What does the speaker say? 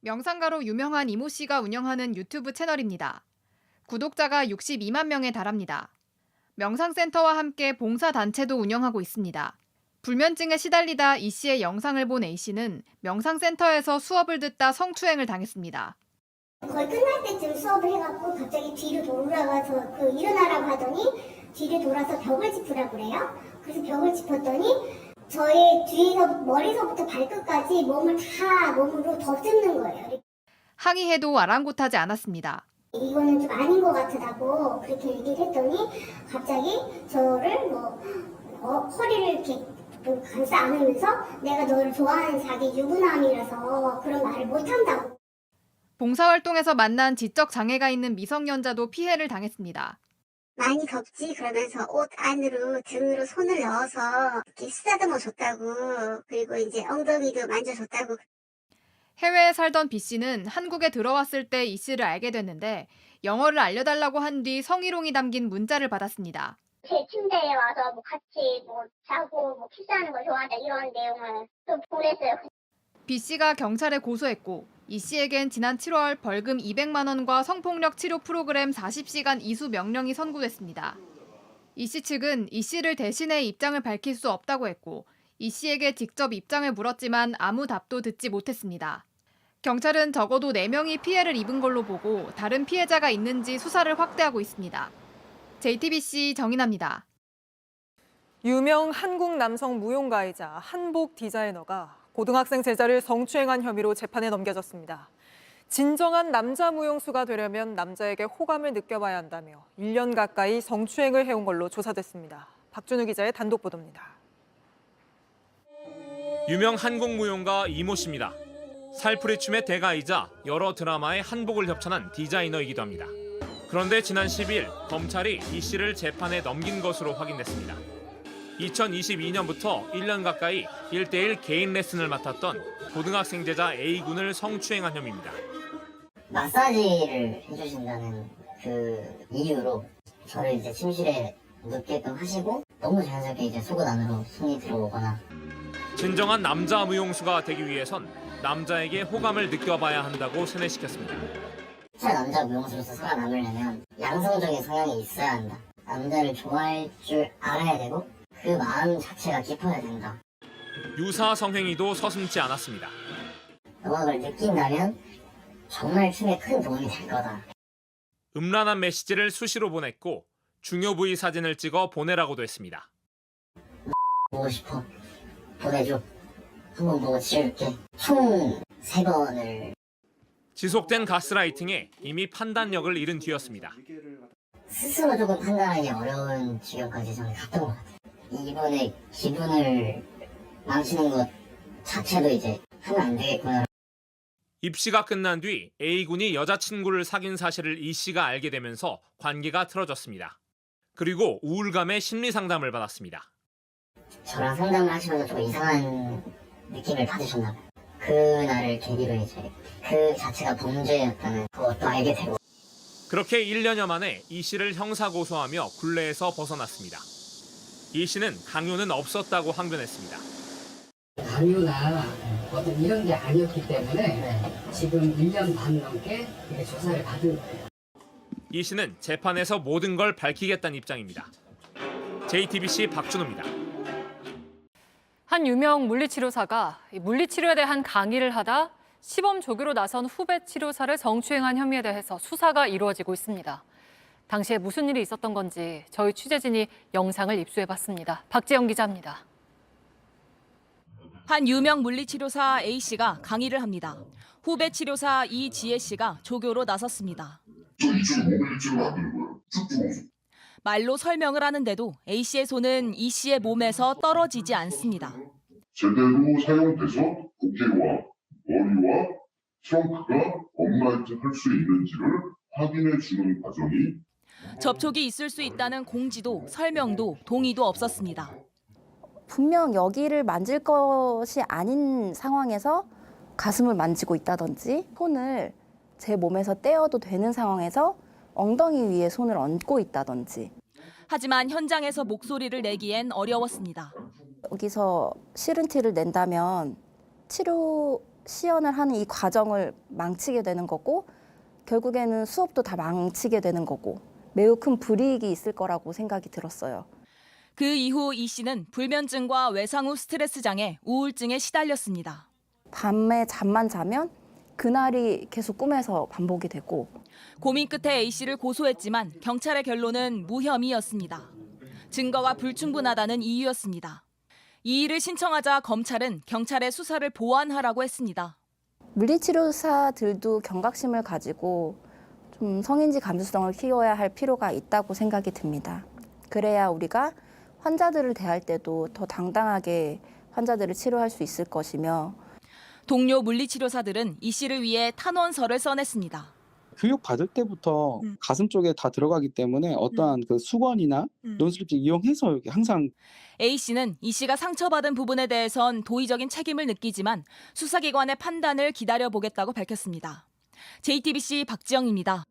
명상가로 유명한 이모 씨가 운영하는 유튜브 채널입니다. 구독자가 62만 명에 달합니다. 명상센터와 함께 봉사단체도 운영하고 있습니다. 불면증에 시달리다 이 씨의 영상을 본 A 씨는 명상센터에서 수업을 듣다 성추행을 당했습니다. 거의 끝날 때쯤 수업을 해갖고 갑자기 뒤로 돌아가서 일어나라고 하더니 뒤를 돌아서 벽을 짚으라고 그래요. 그래서 벽을 짚었더니 저의 뒤에서 머리서부터 발끝까지 몸으로 덮는 거예요. 항의해도 아랑곳하지 않았습니다. 이거는 좀 아닌 것 같다고 그렇게 얘기를 했더니 갑자기 저를 허리를 이렇게 감싸 안으면서 내가 너를 좋아하는 자기 유부남이라서 그런 말을 못한다고. 봉사활동에서 만난 지적 장애가 있는 미성년자도 피해를 당했습니다. 많이 덥지? 그러면서 옷 안으로 등으로 손을 넣어서 이렇게 쓰다듬어 줬다고. 그리고 이제 엉덩이도 만져줬다고. 해외에 살던 B 씨는 한국에 들어왔을 때 이 씨를 알게 됐는데 영어를 알려달라고 한 뒤 성희롱이 담긴 문자를 받았습니다. 제 침대에 와서 같이 자고 키스하는 걸 좋아한다 이런 내용을 또 보냈어요. B 씨가 경찰에 고소했고 이 씨에겐 지난 7월 벌금 200만 원과 성폭력 치료 프로그램 40시간 이수 명령이 선고됐습니다. 이 씨 측은 이 씨를 대신해 입장을 밝힐 수 없다고 했고 이 씨에게 직접 입장을 물었지만 아무 답도 듣지 못했습니다. 경찰은 적어도 4명이 피해를 입은 걸로 보고 다른 피해자가 있는지 수사를 확대하고 있습니다. JTBC 정인아입니다. 유명 한국 남성 무용가이자 한복 디자이너가 고등학생 제자를 성추행한 혐의로 재판에 넘겨졌습니다. 진정한 남자 무용수가 되려면 남자에게 호감을 느껴봐야 한다며 1년 가까이 성추행을 해온 걸로 조사됐습니다. 박준우 기자의 단독 보도입니다. 유명 한국 무용가 이모 씨입니다. 살풀이춤의 대가이자 여러 드라마의 한복을 협찬한 디자이너이기도 합니다. 그런데 지난 10일 검찰이 이 씨를 재판에 넘긴 것으로 확인됐습니다. 2022년부터 1년 가까이 1대1 개인 레슨을 맡았던 고등학생 제자 A군을 성추행한 혐의입니다. 마사지를 해주신다는 그 이유로 저를 이제 침실에 눕게끔 하시고 너무 자연스럽게 이제 속옷 안으로 손이 들어오거나. 진정한 남자 무용수가 되기 위해선 남자에게 호감을 느껴봐야 한다고 세뇌시켰습니다. 잘 남자 무용수로서 살아남으려면 양성적인 성향이 있어야 한다. 남자를 좋아할 줄 알아야 되고 그 마음 자체가 깊어야 된다. 유사 성행위도 서슴지 않았습니다. 음악을 느낀다면 정말 춤에 큰 도움이 될 거다. 음란한 메시지를 수시로 보냈고 중요 부위 사진을 찍어 보내라고도 했습니다. 보고 싶어. 보내줘. 한번 보고 지울게. 총 3번을. 지속된 가스라이팅에 이미 판단력을 잃은 뒤였습니다. 스스로 조금 판단하기 어려운 지경까지 저는 갔던 것 같아요. 이번에 기분을 망치는 것 자체도 이제 하면 안 되겠구나. 입시가 끝난 뒤 A군이 여자친구를 사귄 사실을 이 씨가 알게 되면서 관계가 틀어졌습니다. 그리고 우울감의 심리 상담을 받았습니다. 저랑 상담을 하시면서 좀 이상한 느낌을 받으셨나 봐요. 그날을 계기로 이제 그 자체가 범죄였다는 그것도 알게 되고. 그렇게 1년여 만에 이 씨를 형사고소하며 굴레에서 벗어났습니다. 이 씨는 강요는 없었다고 항변했습니다. 강요나 어떤 이런 게 아니었기 때문에 지금 1년 반 넘게 조사를 받은 거예요. 이 씨는 재판에서 모든 걸 밝히겠다는 입장입니다. JTBC 박준호입니다. 한 유명 물리치료사가 물리치료에 대한 강의를 하다 시범 조교로 나선 후배 치료사를 성추행한 혐의에 대해서 수사가 이루어지고 있습니다. 당시에 무슨 일이 있었던 건지 저희 취재진이 영상을 입수해봤습니다. 박지영 기자입니다. 한 유명 물리치료사 A씨가 강의를 합니다. 후배 치료사 이지혜 씨가 조교로 나섰습니다. 저 이쪽에 몸을 이쪽으로 만드는 거예요. 쭉 들어오죠. 말로 설명을 하는데도 A씨의 손은 이씨의 몸에서 떨어지지 않습니다. 제대로 사용돼서 고개와 머리와 트렁크가 업라이트 할 수 있는지를 확인해 주는 과정이. 접촉이 있을 수 있다는 공지도 설명도 동의도 없었습니다. 분명 여기를 만질 것이 아닌 상황에서 가슴을 만지고 있다든지 손을 제 몸에서 떼어도 되는 상황에서 엉덩이 위에 손을 얹고 있다든지. 하지만 현장에서 목소리를 내기엔 어려웠습니다. 여기서 싫은 티를 낸다면 치료 시연을 하는 이 과정을 망치게 되는 거고 결국에는 수업도 다 망치게 되는 거고 매우 큰 불이익이 있을 거라고 생각이 들었어요. 그 이후 이 씨는 불면증과 외상 후 스트레스 장애, 우울증에 시달렸습니다. 밤에 잠만 자면 그날이 계속 꿈에서 반복이 되고 고민 끝에 A 씨를 고소했지만 경찰의 결론은 무혐의였습니다. 증거가 불충분하다는 이유였습니다. 이 일을 신청하자 검찰은 경찰의 수사를 보완하라고 했습니다. 물리치료사들도 경각심을 가지고 좀 성인지 감수성을 키워야 할 필요가 있다고 생각이 듭니다. 그래야 우리가 환자들을 대할 때도 더 당당하게 환자들을 치료할 수 있을 것이며 동료 물리치료사들은 이 씨를 위해 탄원서를 써냈습니다. 교육 받을 때부터 가슴 쪽에 다 들어가기 때문에 어떠한 그 수건이나 논술지 이용해서 이렇게 항상 A 씨는 이 씨가 상처받은 부분에 대해선 도의적인 책임을 느끼지만 수사기관의 판단을 기다려보겠다고 밝혔습니다. JTBC 박지영입니다.